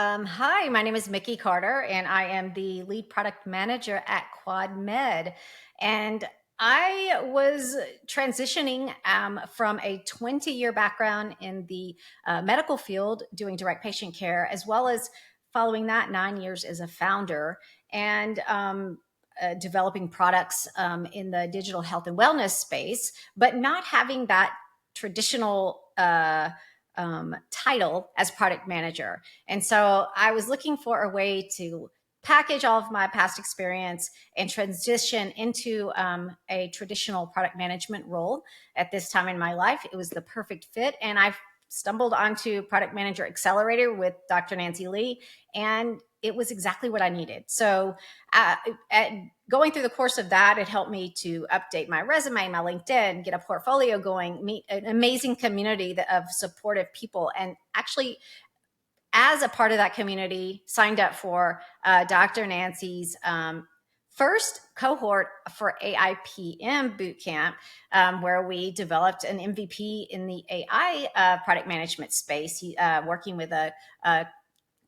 Hi, my name is Mickie Carter, and I am the lead product manager at QuadMed. And I was transitioning from a 20-year background in the medical field, doing direct patient care, as well as following that 9 years as a founder and developing products in the digital health and wellness space, but not having that traditional title as product manager. And so I was looking for a way to package all of my past experience and transition into a traditional product management role at this time in my life. It was the perfect fit. And I stumbled onto Product Manager Accelerator with Dr. Nancy Lee, and it was exactly what I needed. So, uh, at going through the course of that, it helped me to update my resume, my LinkedIn, get a portfolio going, meet an amazing community of supportive people, and actually, as a part of that community, signed up for Dr. Nancy's first cohort for AIPM bootcamp, where we developed an MVP in the AI product management space, working with a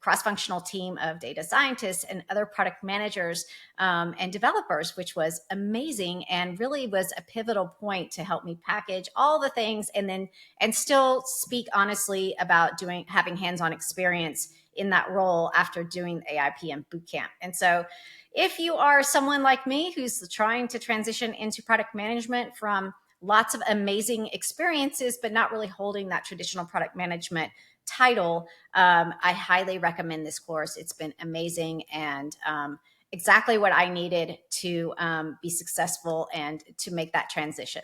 cross-functional team of data scientists and other product managers and developers, which was amazing and really was a pivotal point to help me package all the things and still speak honestly about having hands-on experience in that role after doing the AIPM bootcamp. And so if you are someone like me who's trying to transition into product management from lots of amazing experiences, but not really holding that traditional product management title, I highly recommend this course. It's been amazing and exactly what I needed to be successful and to make that transition.